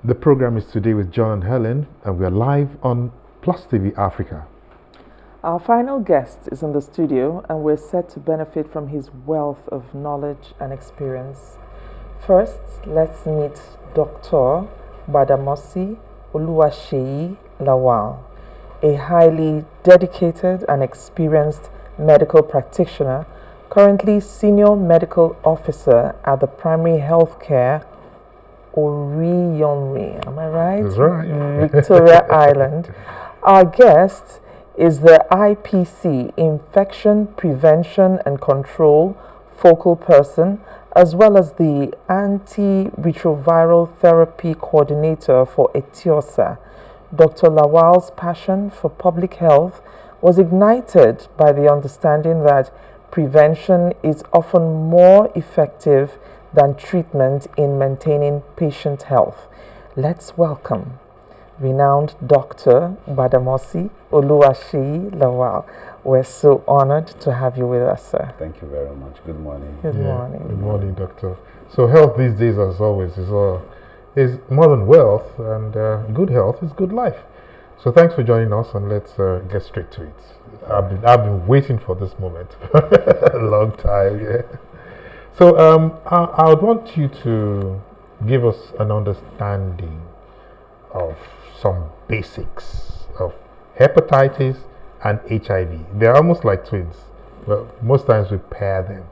The program is today with John and Helen, and we are live on PlusTvAfrica. Our final guest is in the studio, and we're set to benefit from his wealth of knowledge and experience. First, let's meet Dr. Gbadamosi Oluwaseyi Lawal, a highly dedicated and experienced medical practitioner, currently Senior Medical Officer at the Primary Healthcare Oriyonri, am I right? That's right. Victoria Island. Our guest is the IPC, Infection Prevention and Control Focal Person, as well as the Antiretroviral Therapy Coordinator for ETIOSA. Dr. Lawal's passion for public health was ignited by the understanding that prevention is often more effective than treatment in maintaining patient health. Let's welcome renowned Dr. Gbadamosi Oluwaseyi Lawal. We're so honored to have you with us, sir. Thank you very much. Good morning. Good morning. Good morning, doctor. So health these days, as always, is more than wealth, and good health is good life. So thanks for joining us, and let's get straight to it. I've been waiting for this moment for a long time. Yeah. So I would want you to give us an understanding of some basics of hepatitis and HIV. They're almost like twins. Well, most times we pair them.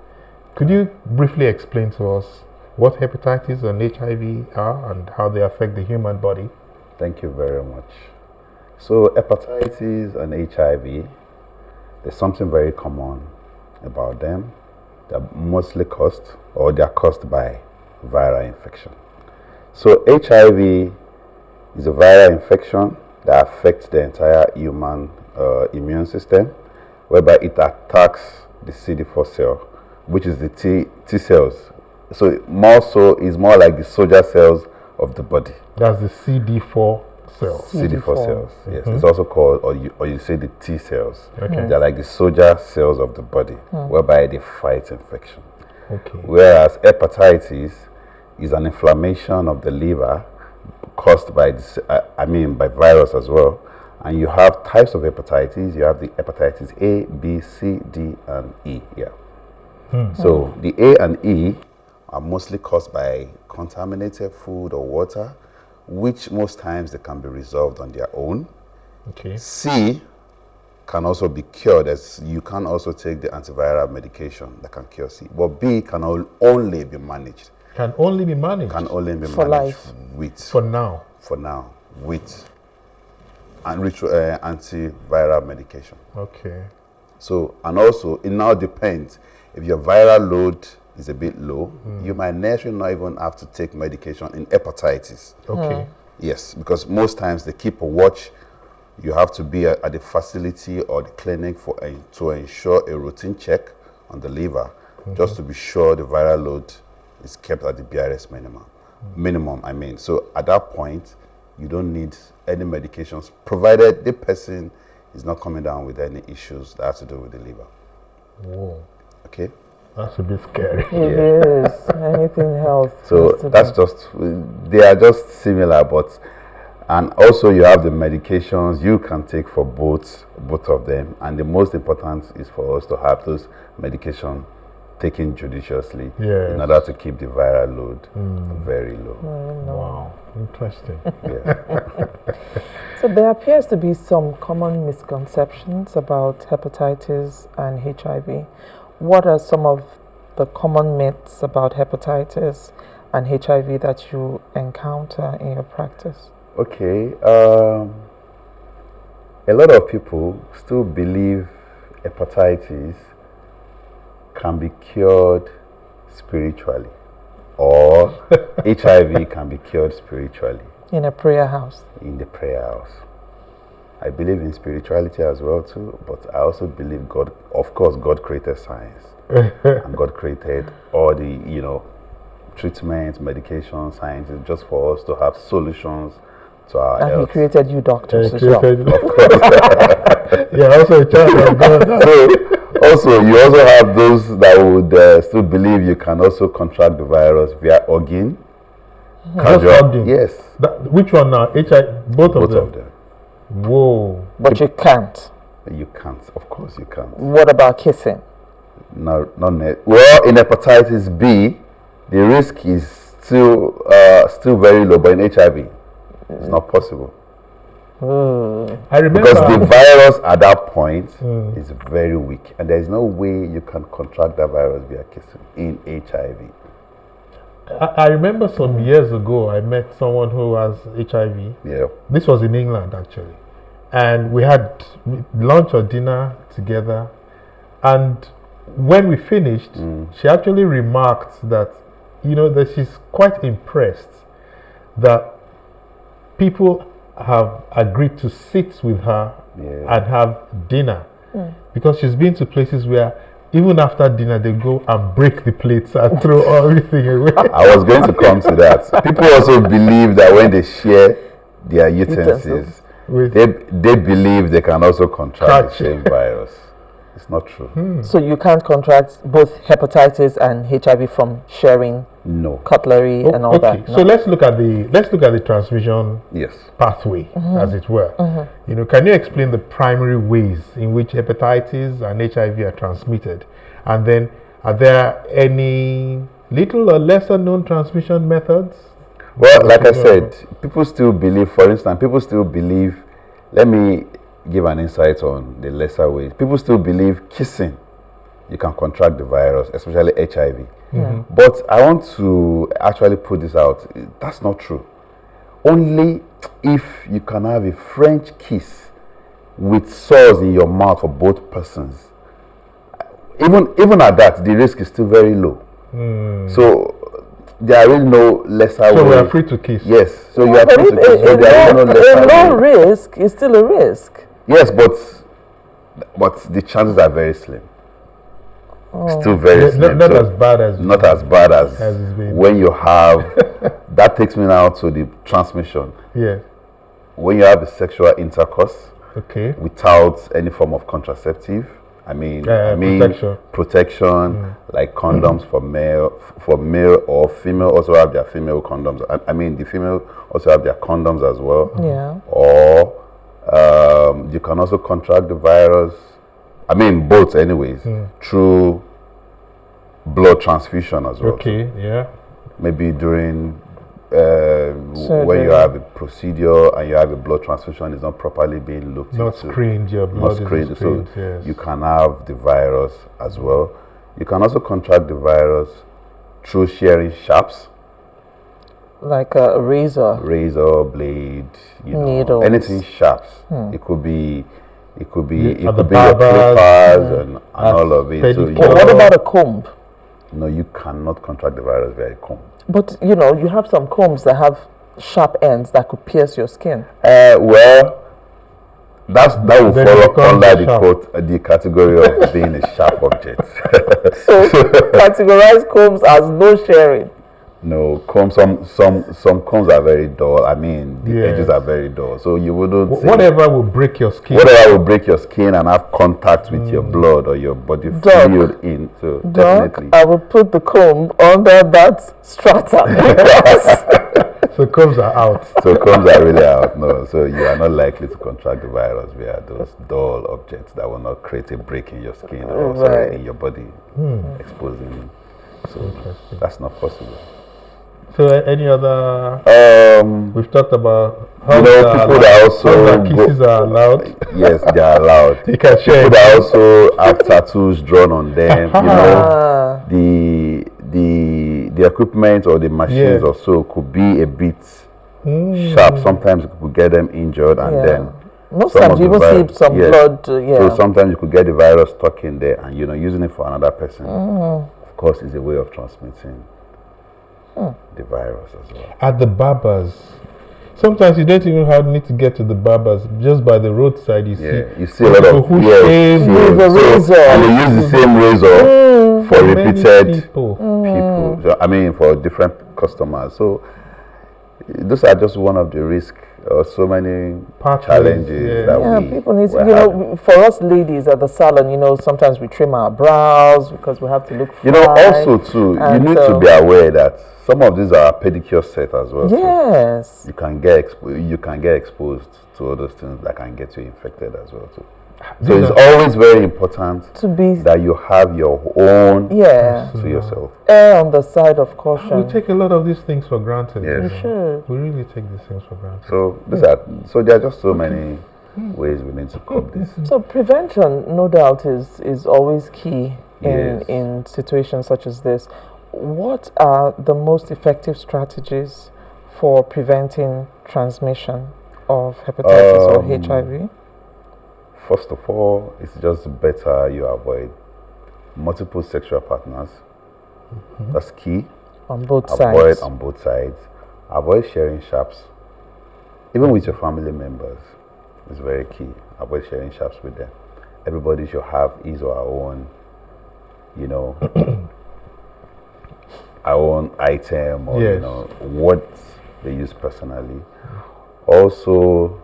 Could you briefly explain to us what hepatitis and HIV are and how they affect the human body? Thank you very much. So hepatitis and HIV, there's something very common about them. They're mostly caused, or they're caused by viral infection. So HIV is a viral infection that affects the entire human immune system, whereby it attacks the CD4 cell, which is the T cells. So more so is more like the soldier cells of the body. That's the CD4 cells. CD4 cells, yes. It's also called, or you say the T cells. Okay. They're like the soldier cells of the body, whereby they fight infection. Okay. Whereas hepatitis is an inflammation of the liver caused by this, by virus as well. And you have types of hepatitis. You have the hepatitis A, B, C, D, and E. Yeah. So the A and E are mostly caused by contaminated food or water, which most times they can be resolved on their own. Okay. C can also be cured, as you can also take the antiviral medication that can cure C. But B can only be managed. Can only be managed? Can only be for managed life. with. For now? For now, with antiviral medication. Okay. So, and also, it now depends. If your viral load is a bit low, you might necessarily not even have to take medication in hepatitis. Okay. Yes, because most times they keep a watch. You have to be at the facility or the clinic to ensure a routine check on the liver, just to be sure the viral load is kept at the BRS minimum. So at that point, you don't need any medications, provided the person is not coming down with any issues that have to do with the liver. Whoa. Okay? That's a bit scary. It is. Anything health. So that's they are just similar, and also you have the medications you can take for both of them. And the most important is for us to have those medications taken judiciously in order to keep the viral load very low. Wow, interesting. Yeah. So there appears to be some common misconceptions about hepatitis and HIV. What are some of the common myths about hepatitis and HIV that you encounter in your practice? Okay. A lot of people still believe hepatitis can be cured spiritually, or HIV can be cured spiritually. In a prayer house? In the prayer house. I believe in spirituality as well too, but I also believe God, of course, God created science. And God created all the, treatments, medication, sciences, just for us to have solutions to our health. And He created you doctors as Of well. course. Yeah, also a child of God. So, also, you also have those that would still believe you can also contract the virus via hugging, Just hugging. Yes. Which one now? HIV? Both of them. Whoa. But you can't. You can't. Of course you can't. What about kissing? No, not net. Well, in hepatitis B, the risk is still very low, but in HIV, it's not possible. I remember Because the virus at that point is very weak, and there is no way you can contract that virus via kissing in HIV. I remember some years ago, I met someone who has HIV. Yeah. This was in England, actually. And we had lunch or dinner together. And when we finished, she actually remarked that, that she's quite impressed that people have agreed to sit with her and have dinner. Because she's been to places where even after dinner, they go and break the plates and throw everything away. I was going to come to that. People also believe that when they share their utensils, they believe they can also contract the same virus. It's not true. So you can't contract both hepatitis and HIV from sharing cutlery and all that. No? So let's look at the transmission pathway, as it were. Can you explain the primary ways in which hepatitis and HIV are transmitted, and then are there any little or lesser known transmission methods? Well, like I said, people still believe. For instance, let me give an insight on the lesser ways. People still believe kissing, you can contract the virus, especially HIV. But I want to actually put this out. That's not true. Only if you can have a French kiss with sores in your mouth for both persons. Even at that, the risk is still very low. So there are really no lesser ways. So we are free to kiss. Yes. So you are free to kiss. So there are no lesser ways. A low risk is still a risk. Yes, but the chances are very slim. Still very slim. Not as bad as when you have. That takes me now to the transmission. Yeah. When you have a sexual intercourse, without any form of contraceptive, protection, like condoms for male or female also have their female condoms. The female also have their condoms as well. Yeah. Or you can also contract the virus, both anyways, through blood transfusion as well. Okay, yeah. Maybe during when you have a procedure and you have a blood transfusion, it's not properly being looked into. Screened, your blood not screened, so yes. You can have the virus as well. You can also contract the virus through sharing sharps. Like a razor, blade, needles, anything sharps. It could be your barbers, clippers and all of it. So what about a comb? No, you cannot contract the virus via a comb. But you have some combs that have sharp ends that could pierce your skin. Well, that will fall under the category of being a sharp object. So categorize combs as no sharing. No, combs. Some combs are very dull. The edges are very dull, so you wouldn't. Whatever will break your skin. Whatever will break your skin and have contact with your blood or your body fluid in. So definitely, I will put the comb under that strata. So combs are out. So combs are really out. No, so you are not likely to contract the virus via those dull objects that will not create a break in your skin or in your body, exposing you. So that's not possible. So any other? We've talked about how people that also kisses are allowed. Yes, they are allowed. You can share. People that also have tattoos drawn on them. The equipment or the machines or so could be a bit sharp. Sometimes it could get them injured, and then most times you even see some blood. So sometimes you could get the virus stuck in there, and using it for another person. Of course, is a way of transmitting the virus as well. At the barbers, sometimes you don't even need to get to the barbers. Just by the roadside, you see a lot of who shave with a razor, and they use the same razor for repeated people. So, for different customers. So those are just one of the risks There are so many Pathways, challenges that Yeah, we people need to, we're you having. know, for us ladies at the salon, you know, sometimes we trim our brows because we have to look You know, fly. also too, you And need to so- be aware that some of these are pedicure set as well. too. Yes. You can get exposed to all those things that can get you infected as well too. So These it's are- always very important To be, that you have your own yeah, to yourself. err on the side of We caution. take a lot of these things for granted. Yes. you We know. should. We really take these things for granted. So there are just so many ways we need to cope this. So prevention, no doubt, is always key Yes. in situations such as this. What are the most effective strategies for preventing transmission of hepatitis or HIV? First of all, it's just better you avoid multiple sexual partners. That's key. On both Avoid sides. on both sides. Avoid sharing sharps, even with your family members. It's very key. Avoid sharing sharps with them. Everybody should have his or her own, you know, our own item or you Yes. know what they use personally. Also,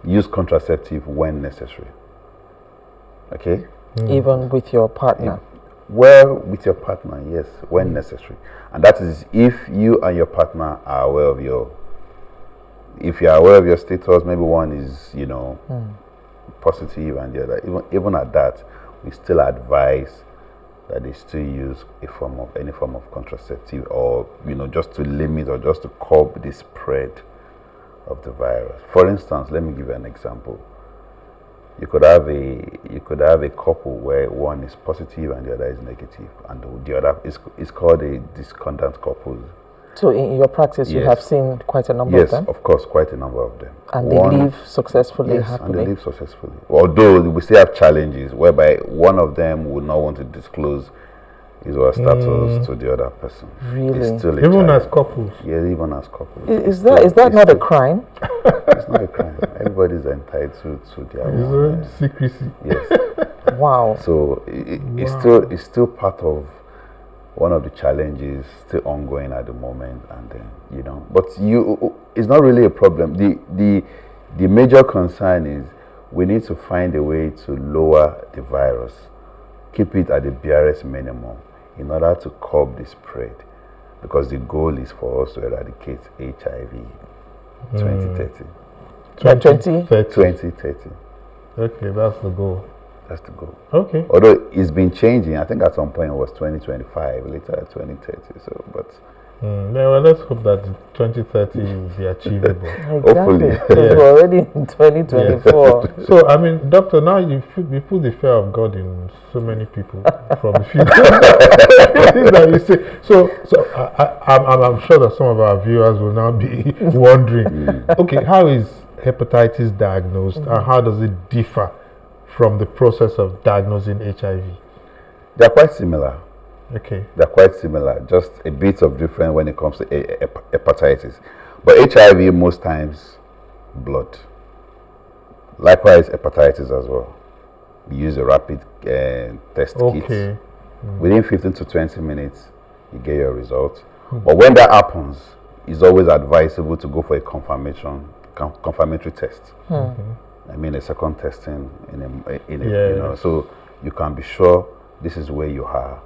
use contraceptive when necessary. Okay. Even with your partner. Well, with your partner, yes, when necessary, and that is if you and your partner are aware of your. If you are aware of your status, maybe one is, you know, positive, and the other. Even at that, we still advise that they still use any form of contraceptive, or you know, just to limit or just to curb the spread of the virus. For instance, let me give you an example. You could have a couple where one is positive and the other is negative, and the other is called a discordant couple. So in your practice, you Yes. have seen quite a number Yes, of them, of course, quite a number of them. and they live successfully, Yes, and happily. they live successfully. Although we still have challenges whereby one of them would not want to disclose his or her status to the other person. Really? It's still a Even as challenge. couples. Yeah, even as couples. Is that not a crime? It's not a crime. Everybody's entitled to their His own. own secrecy. Yes. Wow. So it's still part of one of the challenges still ongoing at the moment, and then you know, but it's not really a problem. The major concern is we need to find a way to lower the virus, keep it at the barest minimum in order to curb the spread, because the goal is for us to eradicate HIV 2030. By 20? 2030. Okay, that's the goal. That's the goal. Okay. Although it's been changing, I think at some point it was 2025, later 2030. So, but Yeah, well, let's hope that 2030 will be achievable. Exactly. Hopefully. Because Yeah. we're already in 2024. So, I mean, doctor, now you put the fear of God in so many people from the future. Things that you say. So I'm sure that some of our viewers will now be wondering, okay, how is hepatitis diagnosed, and how does it differ from the process of diagnosing HIV? they're quite similar. Okay. They're quite similar, just a bit of difference when it comes to hepatitis. But HIV, most times, blood. Likewise, hepatitis as well. We use a rapid test kit. Okay. Within 15 to 20 minutes, you get your result. But when that happens, it's always advisable to go for a confirmatory test. I mean, a second testing you know, so you can be sure this is where you are,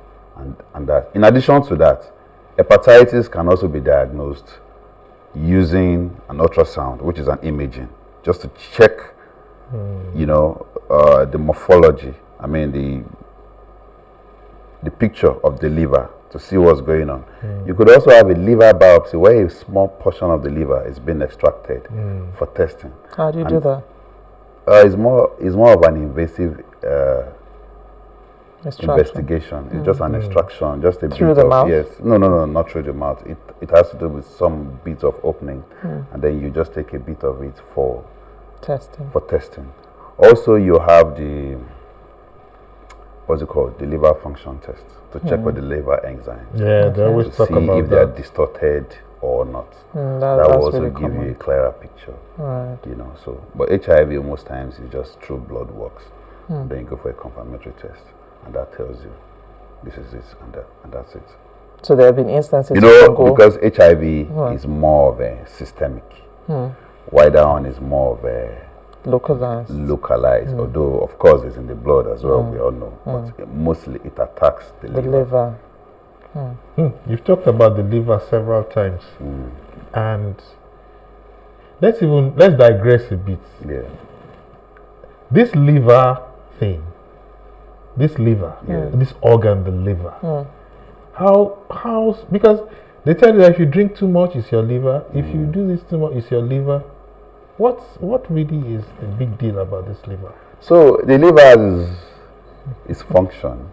and that. In addition to that, hepatitis can also be diagnosed using an ultrasound, which is an imaging, just to check, you know, the morphology. I mean, the picture of the liver, to see what's going on. You could also have a liver biopsy where a small portion of the liver is being extracted for testing. How do you do that? It's more of an invasive Extraction. investigation. It's just an extraction, just a Through bit the of mouth? yes. No, not through the mouth. It has to do with some bit of opening, and then you just take a bit of it for Testing. testing. Also, you have the what's it called, the liver function test, to check for the liver enzymes, Yeah, they always to talk see about if they are that. distorted or not. That That's will also really give you a common. clearer picture. Right. You know, so but HIV most times is just through blood works. Then you go for a confirmatory test, and that tells you this is it, and that's it. So there have been instances. You know, because HIV is more of a systemic. While that one is more of a localized. Although of course it's in the blood as well, we all know. But mostly it attacks the liver. You've talked about the liver several times. And let's digress a bit. Yeah. This liver thing, this organ, the liver. How because they tell you that if you drink too much, it's your liver. If you do this too much, it's your liver. What really is the big deal about this liver? So the liver is function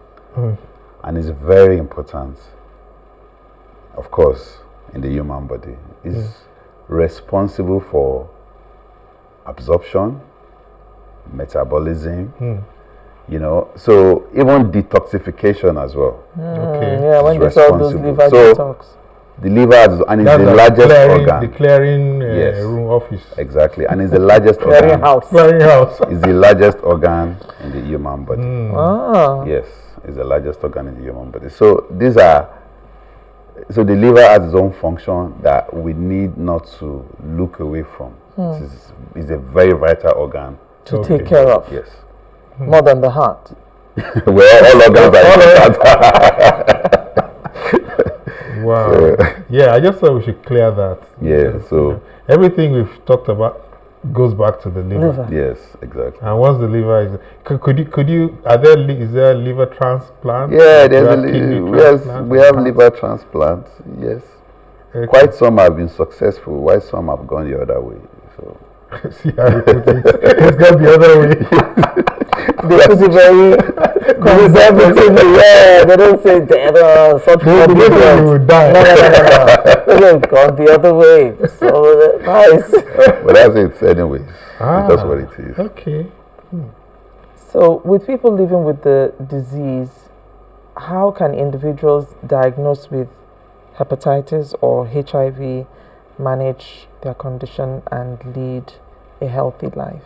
and is very important, of course, in the human body. It's responsible for absorption, metabolism, you know, so even detoxification as well. Yeah, when you saw those liver detox. The liver is the largest organ. The clearing room office. Exactly, and it's the largest organ. Clearing house. It's the largest organ in the human body. Yes, it's the largest organ in the human body. So so the liver has its own function that we need not to look away from. It's a very vital organ to take care of. Yes. More than the heart. Well, all organs are important. Wow. So, I just thought we should clear that. Yeah. So everything we've talked about goes back to the liver. Yes, exactly. And once the liver is, is there a liver transplant? Yeah, we have liver transplants. Yes. Okay. Quite some have been successful, while some have gone the other way. So see how you put it. It's gone the other way. They put it very conservatively. Yeah, they don't say such problems. You would die. No. They've gone the other way. So nice. But that's it anyways. That's what it is. Okay. So with people living with the disease, how can individuals diagnosed with hepatitis or HIV manage their condition and lead a healthy life?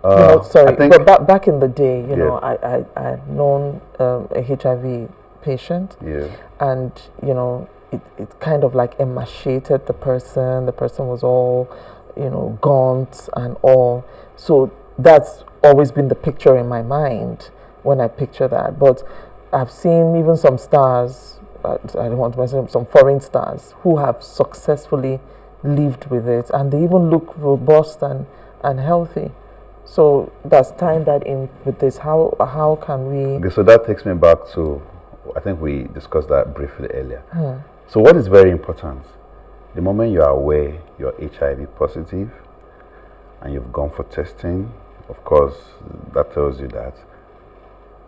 But back in the day, you know, I had known a HIV patient, and you know, it kind of like emaciated the person. The person was all, you know, gaunt and all. So that's always been the picture in my mind when I picture that. But I've seen even some stars, I don't want to mention some foreign stars, who have successfully lived with it, and they even look robust and healthy. So that's tying that in with this. How can we? Okay, so that takes me back to, I think we discussed that briefly earlier. So what is very important? The moment you are aware you're HIV positive and you've gone for testing, of course, that tells you that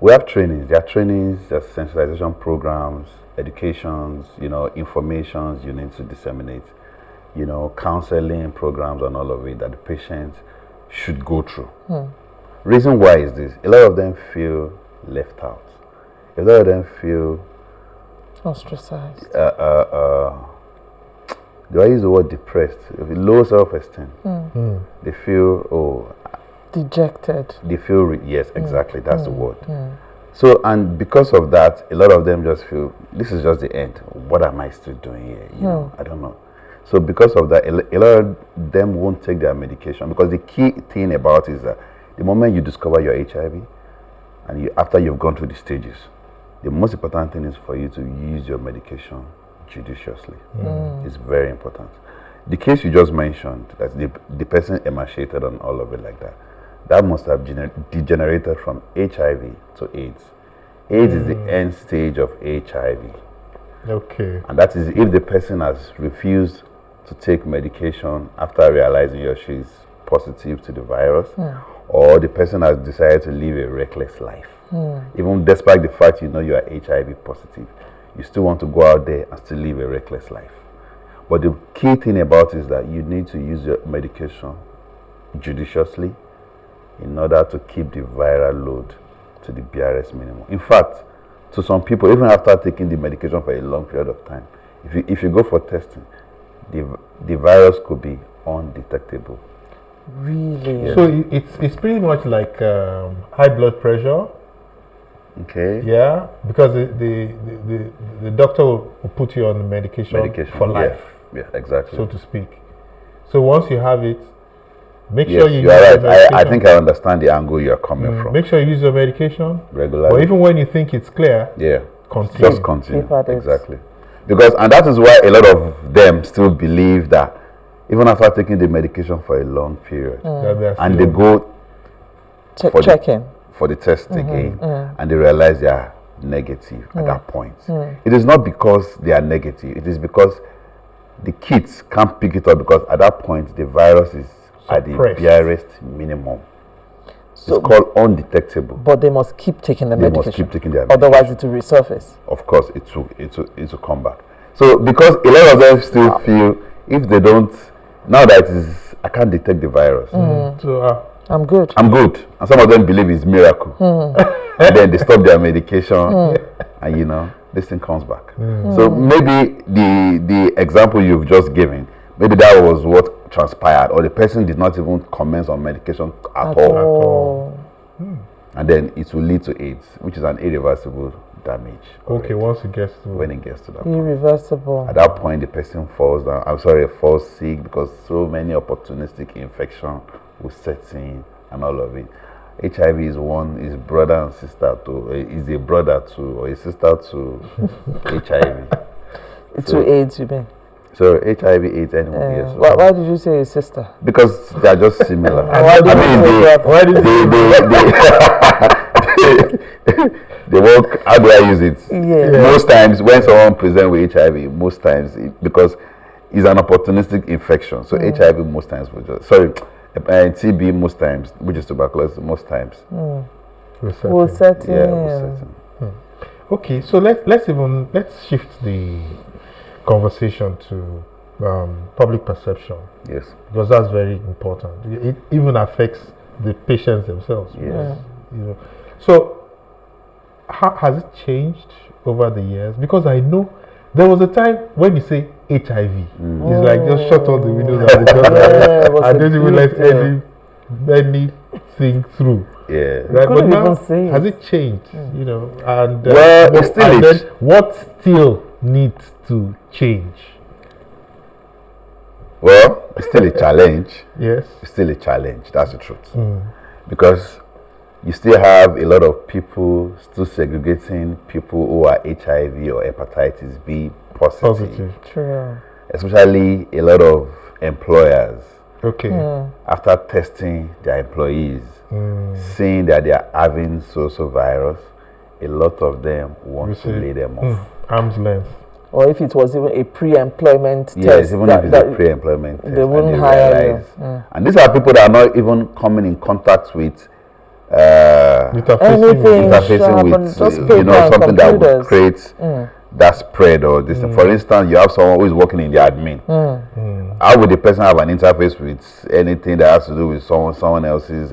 we have trainings. There are trainings, there's sensitization programs, educations, you know, informations you need to disseminate, you know, counseling programs and all of it that the patient should go through. Reason why is this: a lot of them feel left out. A lot of them feel ostracized. Do I use the word depressed? Low self-esteem. They feel dejected. They feel yes, exactly. That's the word. So, and because of that, a lot of them just feel this is just the end. What am I still doing here? You know, I don't know. So because of that, a lot of them won't take their medication, because the key thing about it is that the moment you discover your HIV and after you've gone through the stages, the most important thing is for you to use your medication judiciously. It's very important. The case you just mentioned, that the person emaciated and all of it like that, that must have degenerated from HIV to AIDS. AIDS is the end stage of HIV. Okay. And that is if the person has refused to take medication after realizing he or she is positive to the virus, or the person has decided to live a reckless life. Even despite the fact you know you are HIV positive, you still want to go out there and still live a reckless life. But the key thing about it is that you need to use your medication judiciously in order to keep the viral load to the barest minimum. In fact, to some people, even after taking the medication for a long period of time, if you go for testing, the virus could be undetectable. Really? So it's pretty much like high blood pressure. Okay. Yeah, because the doctor will put you on the medication for life, Yeah, exactly. so to speak. So once you have it, make Yes, sure you you are use your right. I medication. think I understand the angle you're coming from. Make sure you use your medication Regularly. Or even when you think it's clear, Yeah. continue. Just continue. Keep at it. Exactly. Because, and that is why a lot of them still believe that even after taking the medication for a long period, that they are and they still- go for Checking. for the test again, and they realize they are negative at that point. It is not because they are negative, it is because the kids can't pick it up, because at that point the virus is at the Suppressed. barest minimum. So, It's called undetectable. but they must keep taking the They medication. must keep taking their Otherwise, it will resurface. of course it will come back. So because a lot of them still feel if they don't, now that it is, I can't detect the virus, So I'm good. I'm good, and some of them believe it's miracle, and then they stop their medication, and you know this thing comes back. So maybe the example you've just given, maybe that was what transpired, or the person did not even commence on medication at all, Oh. and then it will lead to AIDS, which is an irreversible damage. okay, once it gets to When it gets to that point. Irreversible. At that point, the person falls down. Falls sick, because so many opportunistic infection will set in and all of it. HIV is brother and sister to, is a brother to, or a sister to HIV. To AIDS, you mean? So HIV, AIDS, anyway. Yes. Why did you say sister? Because they are just similar. Why did you say that? why did They work. How do I use it? Yeah. Most times when someone presents with HIV, because it's an opportunistic infection. So HIV most times will just TB most times, which is tuberculosis most times. Will set in. Yeah, will set in. Okay, so let's shift the conversation to public perception, Yes. because that's very important. It even affects the patients themselves. Yes. You know. So has it changed over the years? Because I know there was a time when you say HIV, it's like just shut all the windows and the doors. I don't even let anything through. Yeah. Right, but couldn't now, even say it. has it changed? You know, and Well, it's still and is. then what still needs to change? Well, it's still a challenge. Yes. It's still a challenge. That's the truth. Because you still have a lot of people still segregating people who are HIV or hepatitis B positive. True. Especially a lot of employers, Okay. after testing their employees, seeing that they are having so virus, a lot of them want to lay them off. Arm's length. Or if it was even a pre-employment Yes, test. even if it's a pre-employment test, they wouldn't and hire you. realize. And these are people that are not even coming in contact with Anything. interfacing sharp with and just paper and something that would computers. create that spread or this. For instance, you have someone who is working in the admin. How would the person have an interface with anything that has to do with someone else's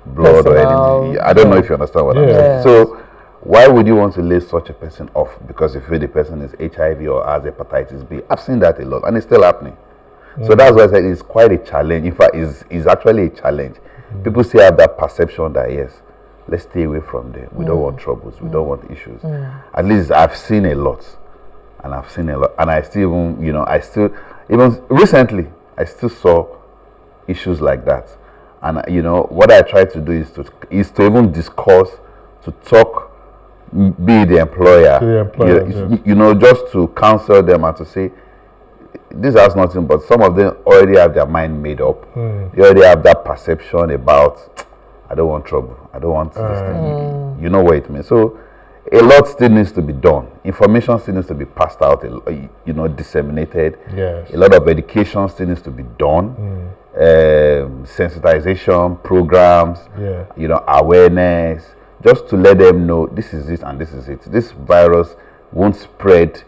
blood or Personal. anything? I don't know if you understand what I'm saying. Yes. So why would you want to lay such a person off because you feel the person is HIV or has hepatitis B? I've seen that a lot, and it's still happening. So that's why I said it's quite a challenge. In fact, it's actually a challenge. People still have that perception that yes, let's stay away from them. We don't want troubles. We don't want issues. At least I've seen a lot, and I still even recently I still saw issues like that. And what I try to do is to even discuss, to talk, be the employer, To the employer, yes. Just to counsel them and to say, this has nothing, but some of them already have their mind made up. They already have that perception about, I don't want trouble. I don't want this thing. You know what it means. So a lot still needs to be done. Information still needs to be passed out, disseminated. Yes. A lot of education still needs to be done. Sensitization programs, Yeah. awareness, just to let them know this is it and this is it. This virus won't spread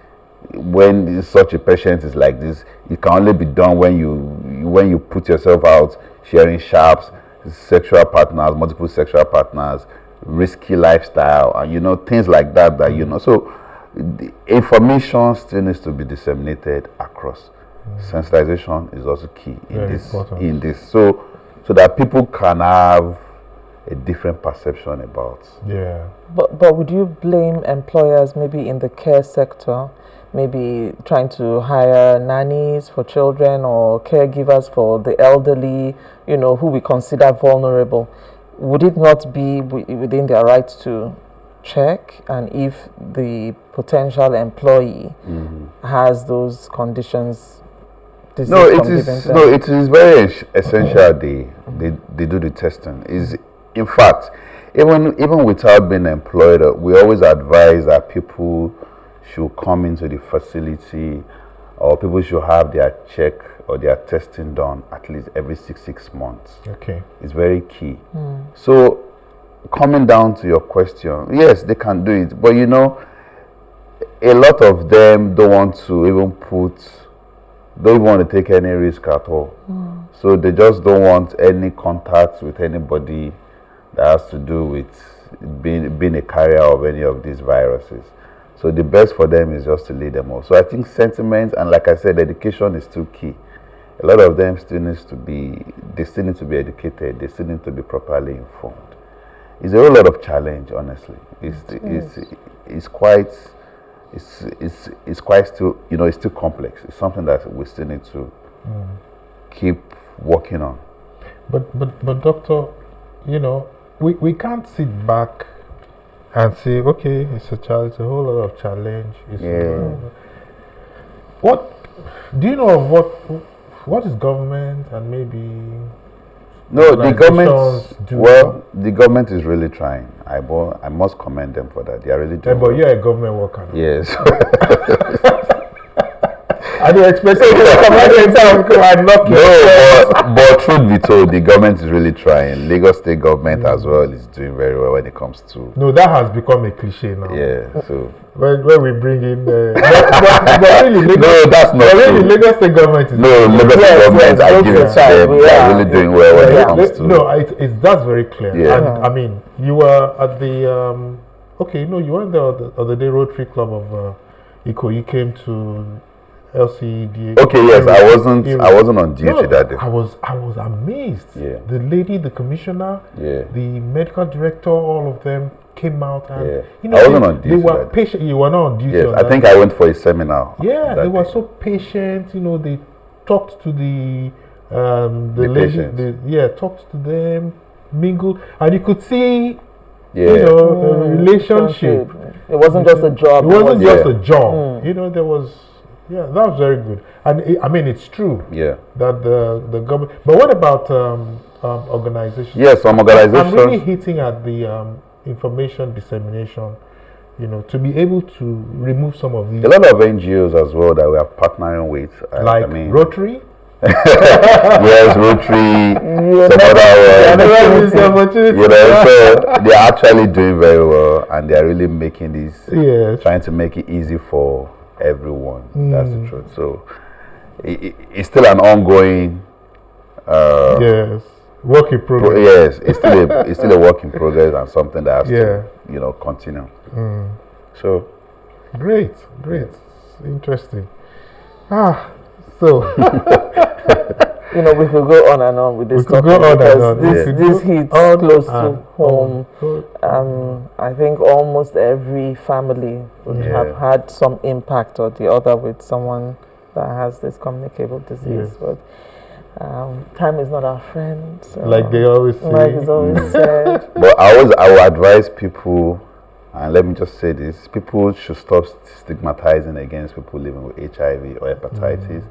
when such a patient is like this. It can only be done when you put yourself out sharing sharps, sexual partners, multiple sexual partners, risky lifestyle, and things like that. So the information still needs to be disseminated across. Sensitization is also key Very important. in this, so that people can have a different perception about. Yeah. But would you blame employers maybe in the care sector, maybe trying to hire nannies for children or caregivers for the elderly, who we consider vulnerable? Would it not be within their rights to check, and if the potential employee has those conditions? No, it is very essential they do the testing. In fact, even without being employed, we always advise that people should come into the facility, or people should have their check or their testing done at least every six months. Okay. It's very key. So, coming down to your question, yes, they can do it, but a lot of them don't want to don't want to take any risk at all. So they just don't want any contact with anybody that has to do with being a carrier of any of these viruses. So the best for them is just to lead them off. So I think sentiment, and like I said, education is still key. A lot of them still need to be educated. They still need to be properly informed. It's a whole lot of challenge, honestly. It's quite still, it's still complex. It's something that we still need to keep working on. But doctor, we can't sit back and say, okay, it's a whole lot of challenge. What do you know of what is government and maybe No, the government is really trying. I must commend them for that. They are really doing but you're a government worker. Yes. I didn't expect you to come and knock No, but truth be told, the government is really trying. Lagos State government as well is doing very well when it comes to. No, that has become a cliche now. Yeah, so. When we bring in but really, Lagos, no, that's not really, true. Lagos State government is Lagos State government, I give it to them. They are really doing well when it comes to. No, that's very clear. Yeah. And I mean, you were at the you were in the other day Rotary Club of Ikoyi. You came to LCDA. Okay, yes, I wasn't on duty that day. I was amazed. Yeah. The lady, the commissioner, the medical director, all of them came out and I wasn't on duty. They were patient. You were not on duty. Yes, I think I went for a seminar. Yeah, they were so patient. They talked to the lady. Talked to them, mingled, and you could see. A relationship. It wasn't just a job. It wasn't just a job. There was. Yeah, that was very good, and it's true. Yeah. That the government. But what about organizations? Yes, some organizations. I'm really hitting at the information dissemination. To be able to remove some of these. A lot of NGOs as well that we are partnering with, like Rotary. Yes, Rotary. Some other so they're actually doing very well, and they're really making this. Yes. Trying to make it easy for everyone. That's the truth. So it's still an ongoing work in progress. Yes, it's still a work in progress, and something that has to continue. So great, interesting. So we could go on and on with this topic because this hits close to home. I think almost every family would have had some impact or the other with someone that has this communicable disease. But time is not our friend. So like they always say. Like it's always said. But I will advise people, and let me just say this, people should stop stigmatizing against people living with HIV or hepatitis,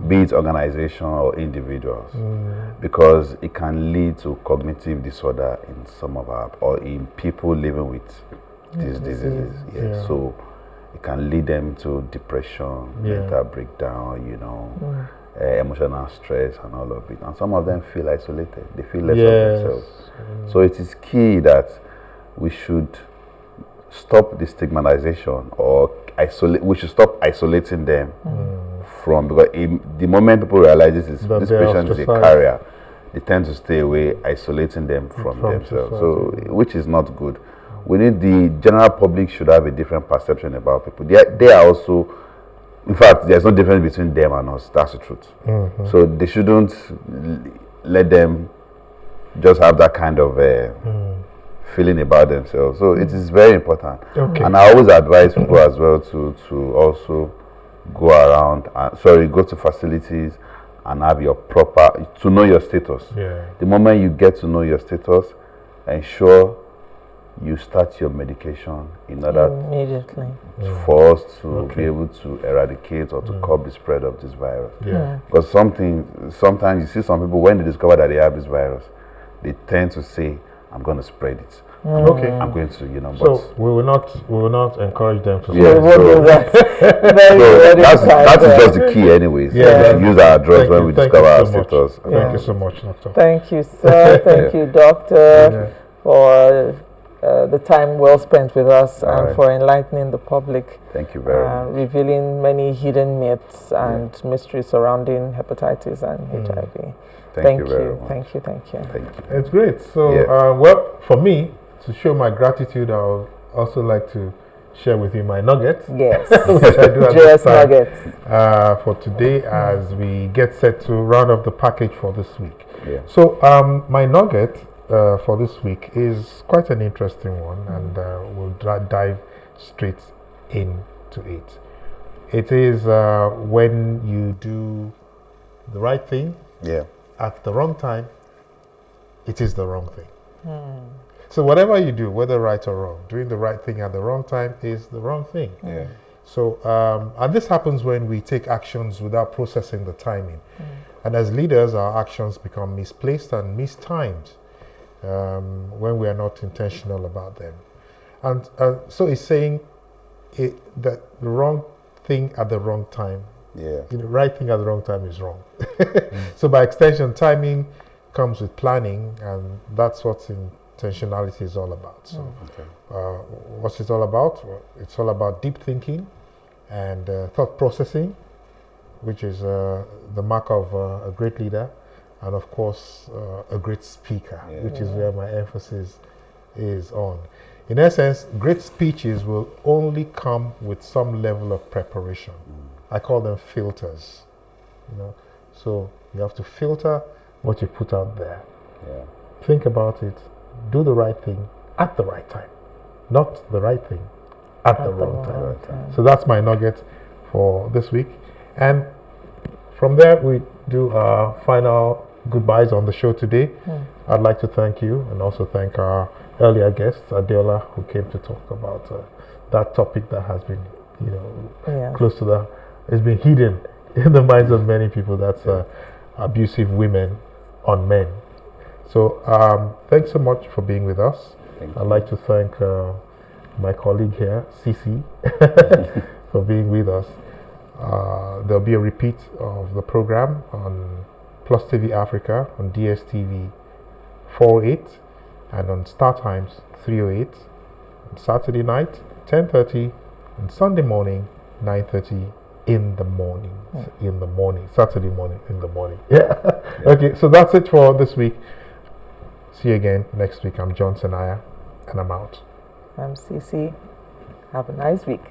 be it organization or individuals, because it can lead to cognitive disorder in some of or in people living with these diseases. So it can lead them to depression, mental breakdown, emotional stress and all of it. And some of them feel isolated. They feel less of themselves. So it is key that we should stop the stigmatization or we should stop isolating them from, because the moment people realize this patient is a carrier, they tend to stay away, isolating them from themselves. So which is not good. We need the general public should have a different perception about people. They are also, in fact, there's no difference between them and us. That's the truth. So they shouldn't let them just have that kind of feeling about themselves. So it is very important. Okay. And I always advise people as well to also go around, go to facilities and have your to know your status. Yeah. The moment you get to know your status, ensure you start your medication in order immediately for us to be able to eradicate or to curb the spread of this virus. Yeah. Because sometimes you see some people, when they discover that they have this virus, they tend to say, I'm going to spread it. Okay. I'm going to, So we will not encourage them to. Yeah, do that. That is just the key, anyways. Yeah. To use our drugs when we discover our status. Thank you so much, Doctor. Thank you, sir. Thank you, Doctor, for the time well spent with us and for enlightening the public. Thank you very much. Revealing many hidden myths and mysteries surrounding hepatitis and HIV. Thank you very much. Thank you. Thank you. It's great. So, well, for me, to show my gratitude, I would also like to share with you my nuggets. Yes. Which I do at Just this time, nuggets. for today, as we get set to round up the package for this week. Yeah. So, my nugget for this week is quite an interesting one, and we'll dive straight into it. It is when you do the right thing at the wrong time, it is the wrong thing. So whatever you do, whether right or wrong, doing the right thing at the wrong time is the wrong thing. Yeah. So, and this happens when we take actions without processing the timing. And as leaders, our actions become misplaced and mistimed when we are not intentional about them. And so it's saying that the wrong thing at the wrong time, the right thing at the wrong time is wrong. So by extension, timing comes with planning, and that's what intentionality is all about. So what's it all about? Well, it's all about deep thinking and thought processing, which is the mark of a great leader, and of course a great speaker, which is where my emphasis is on. In essence, great speeches will only come with some level of preparation. I call them filters. So you have to filter what you put out there. Think about it. Do the right thing at the right time, not the right thing at the wrong time. So that's my nugget for this week. And from there, we do our final goodbyes on the show today. I'd like to thank you and also thank our earlier guest, Adiola, who came to talk about that topic that has been, close to it's been hidden in the minds of many people. That's abusive women on men. So thanks so much for being with us. I'd like to thank my colleague here, Cici, for being with us. There'll be a repeat of the program on PlusTvAfrica on DSTV 408 and on Star Times 308 on Saturday night 10:30 and Sunday morning 9:30 in the morning. Saturday morning in the morning. Okay, so that's it for this week. See you again next week. I'm John Senaya, and I'm out. I'm Cici. Have a nice week.